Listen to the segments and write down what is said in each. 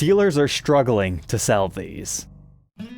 dealers are struggling to sell these.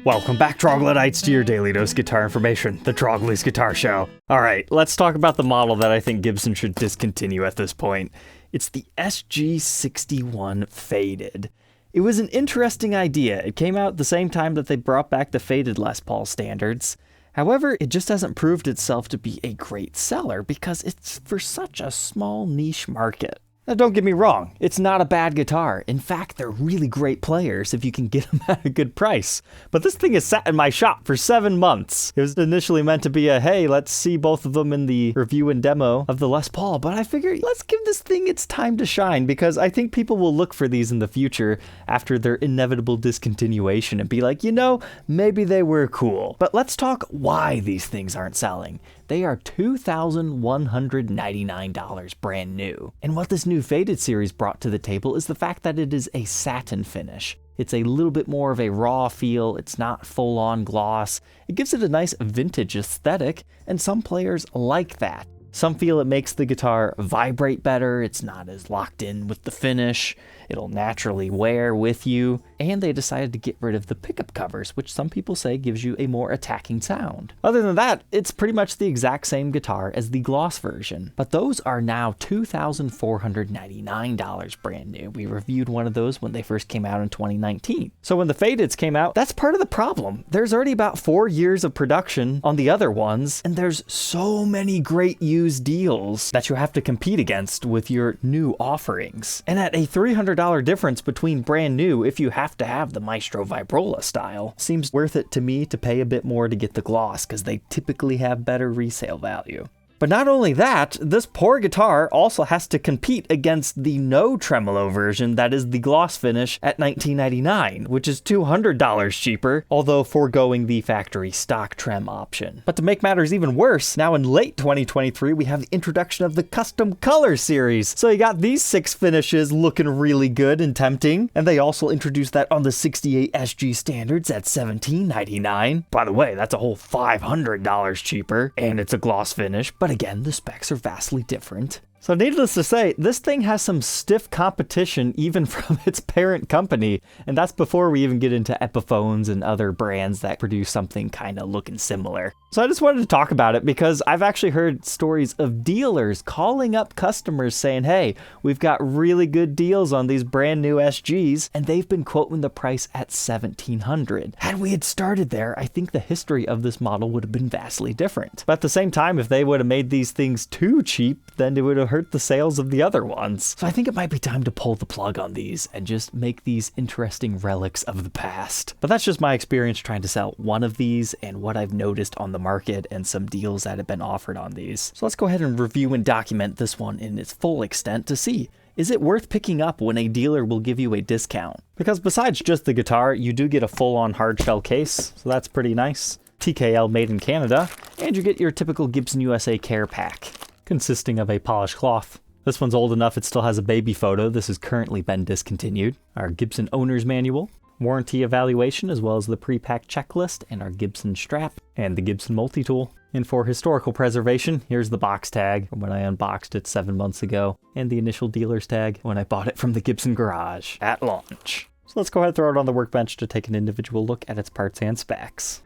Welcome back, Troglodytes, to your daily dose guitar information, the Trogly's Guitar Show. Alright, let's talk about the model that I think Gibson should discontinue at this point. It's the SG61 Faded. It was an interesting idea. It came out at the same time that they brought back the Faded Les Paul standards. However, it just hasn't proved itself to be a great seller because it's for such a small niche market. Now, don't get me wrong, it's not a bad guitar. In fact, they're really great players if you can get them at a good price. But this thing has sat in my shop for 7 months. It was initially meant to be a, hey, let's see both of them in the review and demo of the Les Paul, but I figured let's give this thing its time to shine because I think people will look for these in the future after their inevitable discontinuation and be like, you know, maybe they were cool. But let's talk why these things aren't selling. They are $2,199 brand new. And what this new Faded series brought to the table is the fact that it is a satin finish. It's a little bit more of a raw feel, it's not full-on gloss. It gives it a nice vintage aesthetic, and some players like that. Some feel it makes the guitar vibrate better, it's not as locked in with the finish, it'll naturally wear with you, and they decided to get rid of the pickup covers, which some people say gives you a more attacking sound. Other than that, it's pretty much the exact same guitar as the gloss version, but those are now $2,499 brand new. We reviewed one of those when they first came out in 2019. So when the Fadeds came out, that's part of the problem. There's already about 4 years of production on the other ones, and there's so many great used deals that you have to compete against with your new offerings. And at a $300 difference between brand new, if you have to have the Maestro Vibrola style, seems worth it to me to pay a bit more to get the gloss because they typically have better resale value. But not only that, this poor guitar also has to compete against the no tremolo version that is the gloss finish at $1999, which is $200 cheaper, although foregoing the factory stock trem option. But to make matters even worse, now in late 2023 we have the introduction of the custom color series. So you got these 6 finishes looking really good and tempting, and they also introduced that on the 68 SG standards at $1799. By the way, that's a whole $500 cheaper, and it's a gloss finish, but again, the specs are vastly different. So needless to say, this thing has some stiff competition even from its parent company, and that's before we even get into Epiphones and other brands that produce something kind of looking similar. So I just wanted to talk about it because I've actually heard stories of dealers calling up customers saying, hey, we've got really good deals on these brand new SGs, and they've been quoting the price at $1,700. Had we had started there, I think the history of this model would have been vastly different. But at the same time, if they would have made these things too cheap, then it would have hurt the sales of the other ones. So I think it might be time to pull the plug on these and just make these interesting relics of the past. But that's just my experience trying to sell one of these and what I've noticed on the market and some deals that have been offered on these. So let's go ahead and review and document this one in its full extent to see, is it worth picking up when a dealer will give you a discount? Because besides just the guitar, you do get a full-on hard shell case, so that's pretty nice. TKL made in Canada, and you get your typical Gibson USA care pack, consisting of a polished cloth. This one's old enough it still has a baby photo. This has currently been discontinued. Our Gibson owner's manual, warranty evaluation, as well as the pre-pack checklist, and our Gibson strap, and the Gibson multi-tool. And for historical preservation, here's the box tag from when I unboxed it 7 months ago, and the initial dealer's tag when I bought it from the Gibson garage at launch. So let's go ahead and throw it on the workbench to take an individual look at its parts and specs.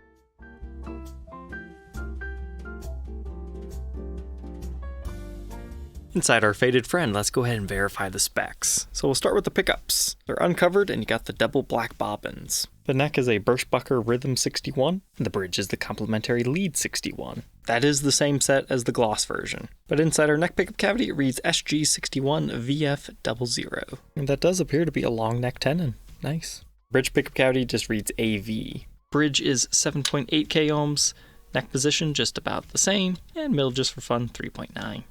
Inside our Faded friend, let's go ahead and verify the specs. So we'll start with the pickups. They're uncovered and you got the double black bobbins. The neck is a Birchbucker Rhythm 61, and the bridge is the complementary Lead 61. That is the same set as the gloss version. But inside our neck pickup cavity, it reads SG61 VF00. And that does appear to be a long neck tenon. Nice. Bridge pickup cavity just reads AV. Bridge is 7.8K ohms, neck position just about the same, and middle just for fun 3.9.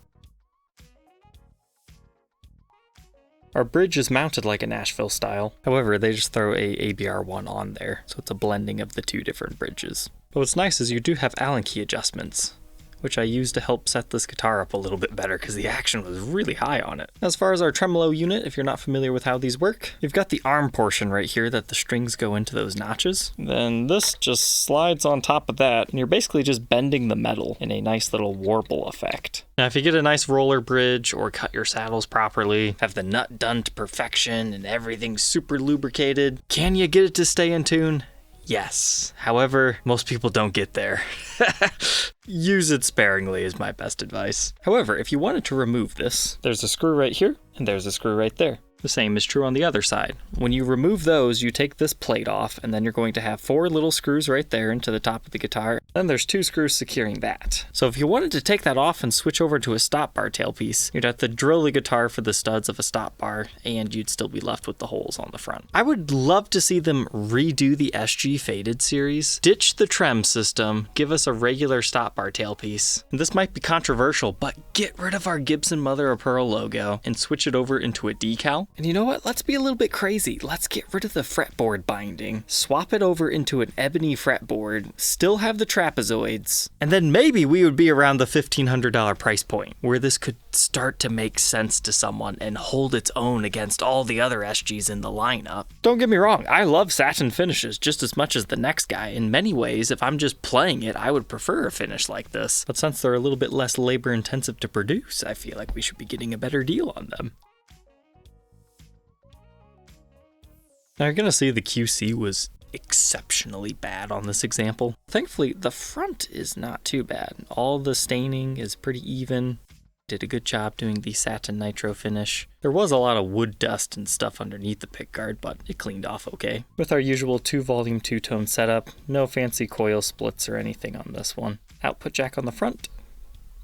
Our bridge is mounted like a Nashville style. However, they just throw a ABR1 on there, so it's a blending of the two different bridges. But what's nice is you do have Allen key adjustments. which I used to help set this guitar up a little bit better because the action was really high on it. As far as our tremolo unit, if you're not familiar with how these work, you've got the arm portion right here that the strings go into those notches. Then this just slides on top of that, and you're basically just bending the metal in a nice little warble effect. Now, if you get a nice roller bridge or cut your saddles properly, have the nut done to perfection and everything's super lubricated, can you get it to stay in tune? Yes. However, most people don't get there. Use it sparingly is my best advice. However, if you wanted to remove this, there's a screw right here and there's a screw right there. The same is true on the other side. When you remove those, you take this plate off, and then you're going to have 4 little screws right there into the top of the guitar. Then there's 2 screws securing that. So if you wanted to take that off and switch over to a stop bar tailpiece, you'd have to drill the guitar for the studs of a stop bar, and you'd still be left with the holes on the front. I would love to see them redo the SG Faded series, ditch the trem system, give us a regular stop bar tailpiece. This might be controversial, but get rid of our Gibson mother of pearl logo and switch it over into a decal. And you know what? Let's be a little bit crazy. Let's get rid of the fretboard binding, swap it over into an ebony fretboard, still have the trapezoids, and then maybe we would be around the $1,500 price point, where this could start to make sense to someone and hold its own against all the other SGs in the lineup. Don't get me wrong, I love satin finishes just as much as the next guy. In many ways, if I'm just playing it, I would prefer a finish like this. But since they're a little bit less labor intensive to produce, I feel like we should be getting a better deal on them. Now you're going to see the QC was exceptionally bad on this example. Thankfully, the front is not too bad. All the staining is pretty even. Did a good job doing the satin nitro finish. There was a lot of wood dust and stuff underneath the pickguard, but it cleaned off okay. With our usual 2-volume 2-tone setup, no fancy coil splits or anything on this one. Output jack on the front,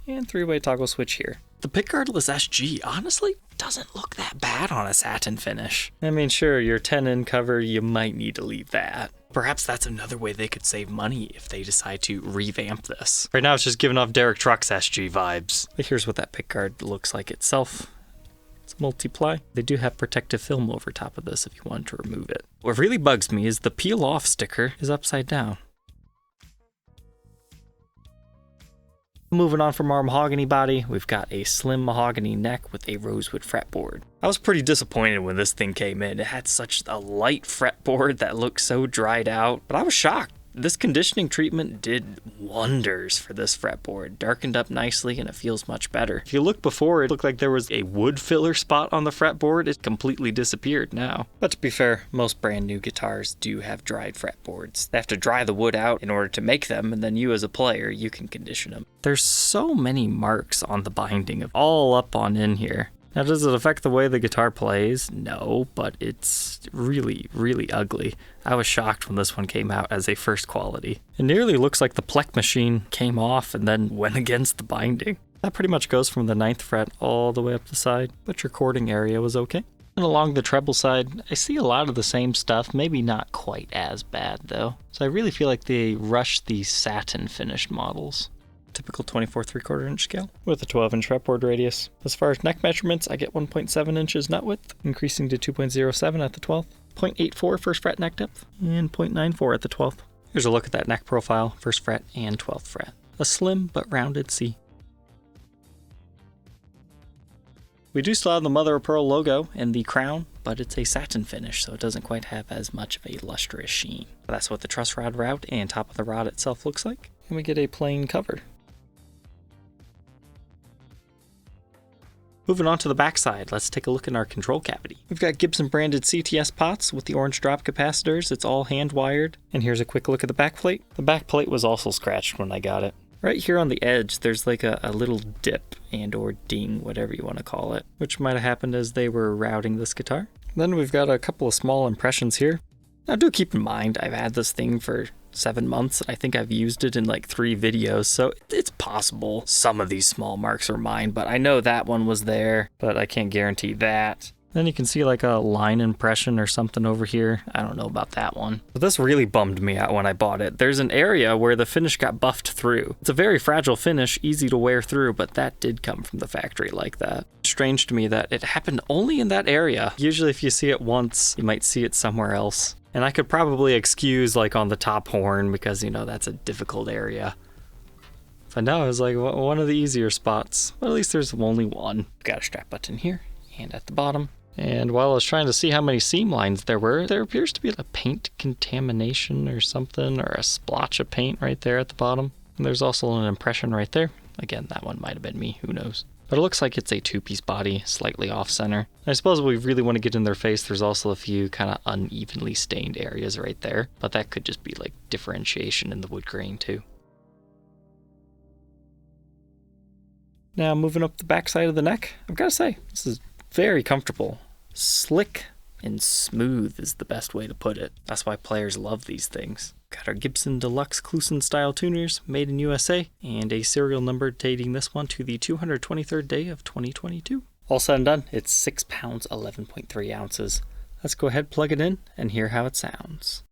and 3-way toggle switch here. The pickguardless SG honestly doesn't look that bad on a satin finish. I mean, sure, your 10-in cover, you might need to leave that. Perhaps that's another way they could save money if they decide to revamp this. Right now it's just giving off Derek Trucks SG vibes. But here's what that pickguard looks like itself. It's multiply. They do have protective film over top of this if you wanted to remove it. What really bugs me is the peel off sticker is upside down. Moving on from our mahogany body, we've got a slim mahogany neck with a rosewood fretboard. I was pretty disappointed when this thing came in. It had such a light fretboard that looked so dried out, but I was shocked. This conditioning treatment did wonders for this fretboard. Darkened up nicely and it feels much better. If you look before, it looked like there was a wood filler spot on the fretboard. It completely disappeared now. But to be fair, most brand new guitars do have dried fretboards. They have to dry the wood out in order to make them, and then you as a player, you can condition them. There's so many marks on the binding of all up on in here. Now, does it affect the way the guitar plays? No, but it's really, really ugly. I was shocked when this one came out as a first quality. It nearly looks like the Plek machine came off and then went against the binding. That pretty much goes from the 9th fret all the way up the side, but your chording area was okay. And along the treble side, I see a lot of the same stuff, maybe not quite as bad though. So I really feel like they rushed these satin finished models. Typical 24 3/4 inch scale with a 12-inch fretboard radius. As far as neck measurements, I get 1.7 inches nut width, increasing to 2.07 at the 12th, 0.84 first fret neck depth, and 0.94 at the 12th. Here's a look at that neck profile, 1st fret and 12th fret. A slim but rounded C. We do still have the mother of pearl logo and the crown, but it's a satin finish, so it doesn't quite have as much of a lustrous sheen. That's what the truss rod route and top of the rod itself looks like, and we get a plain cover. Moving on to the backside, let's take a look at our control cavity. We've got Gibson branded CTS pots with the orange drop capacitors. It's all hand wired. And here's a quick look at the back plate. The back plate was also scratched when I got it. Right here on the edge, there's like a little dip and or ding, whatever you want to call it, which might have happened as they were routing this guitar. Then we've got a couple of small impressions here. Now do keep in mind, I've had this thing for 7 months. I think I've used it in like 3 videos, so it's possible some of these small marks are mine, but I know that one was there, but I can't guarantee that. Then you can see like a line impression or something over here. I don't know about that one. But this really bummed me out when I bought it. There's an area where the finish got buffed through. It's a very fragile finish, easy to wear through, but that did come from the factory like that. Strange to me that it happened only in that area. Usually if you see it once, you might see it somewhere else. And I could probably excuse like on the top horn because, you know, that's a difficult area But no, it was like one of the easier spots. Well, at least there's only one. Got a strap button here and at the bottom. And while I was trying to see how many seam lines there were, there appears to be a paint contamination or something, or a splotch of paint right there at the bottom. And there's also an impression right there. Again, that one might have been me, who knows. But it looks like it's a two-piece body, slightly off-center. I suppose if we really want to get in their face, there's also a few kind of unevenly stained areas right there. But that could just be like differentiation in the wood grain too. Now moving up the back side of the neck, I've got to say, this is very comfortable. Slick and smooth is the best way to put it. That's why players love these things. Got our Gibson Deluxe Kluson style tuners, made in USA, and a serial number dating this one to the 223rd day of 2022. All said and done, it's 6 pounds, 11.3 ounces. Let's go ahead, plug it in, and hear how it sounds.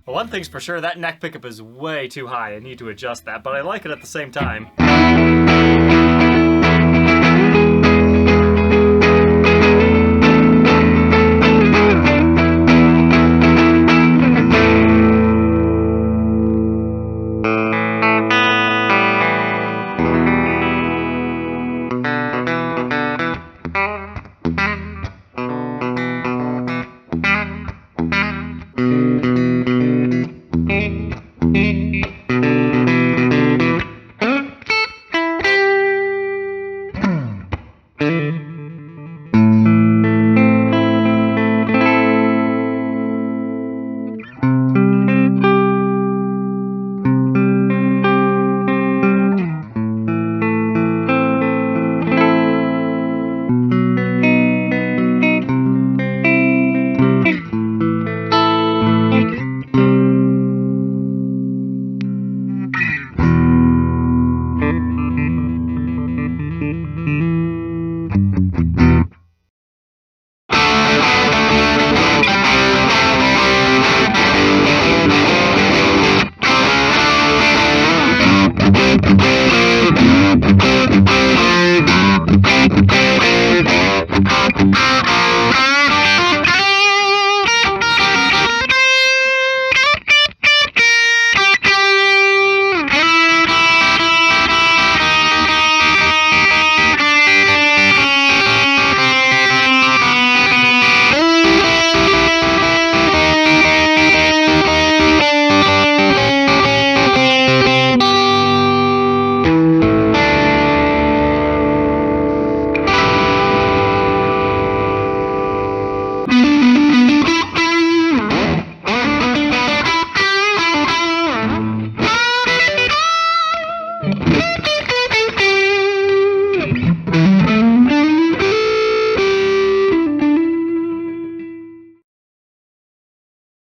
One thing's for sure, that neck pickup is way too high. I need to adjust that, but I like it at the same time.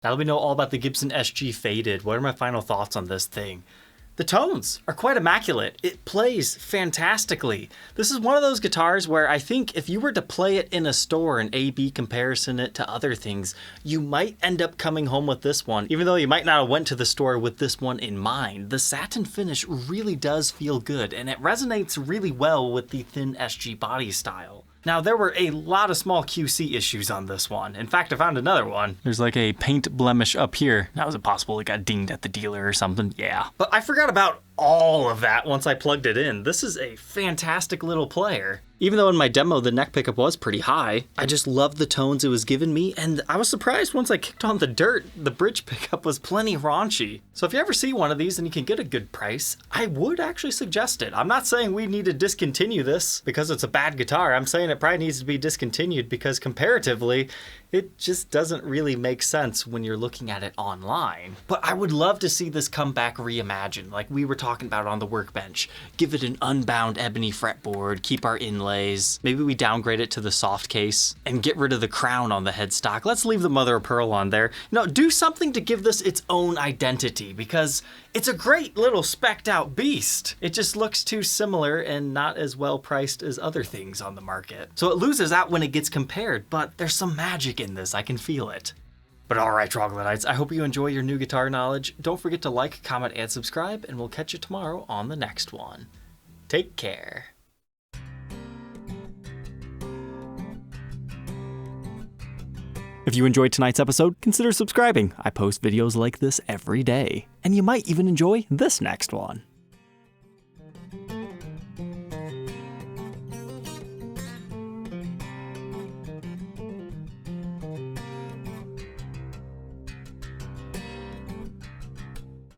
Now that we know all about the Gibson SG Faded, what are my final thoughts on this thing? The tones are quite immaculate. It plays fantastically. This is one of those guitars where I think if you were to play it in a store and A/B comparison it to other things, you might end up coming home with this one, even though you might not have went to the store with this one in mind. The satin finish really does feel good, and it resonates really well with the thin SG body style. Now, there were a lot of small QC issues on this one. In fact, I found another one. There's like a paint blemish up here. Now, is it possible it got dinged at the dealer or something? Yeah. But I forgot about all of that once I plugged it in. This is a fantastic little player. Even though in my demo the neck pickup was pretty high, I just loved the tones it was giving me, and I was surprised once I kicked on the dirt, the bridge pickup was plenty raunchy. So if you ever see one of these and you can get a good price, I would actually suggest it. I'm not saying we need to discontinue this because it's a bad guitar. I'm saying it probably needs to be discontinued because comparatively, it just doesn't really make sense when you're looking at it online. But I would love to see this come back reimagined, like we were talking about on the workbench. Give it an unbound ebony fretboard, keep our inlays. Maybe we downgrade it to the soft case and get rid of the crown on the headstock. Let's leave the mother of pearl on there. You know, do something to give this its own identity because It's a great little specced out beast. It just looks too similar and not as well priced as other things on the market. So it loses out when it gets compared, but there's some magic in this, I can feel it. But alright, Troglodytes, I hope you enjoy your new guitar knowledge. Don't forget to like, comment, and subscribe, and we'll catch you tomorrow on the next one. Take care. If you enjoyed tonight's episode, consider subscribing. I post videos like this every day. And you might even enjoy this next one.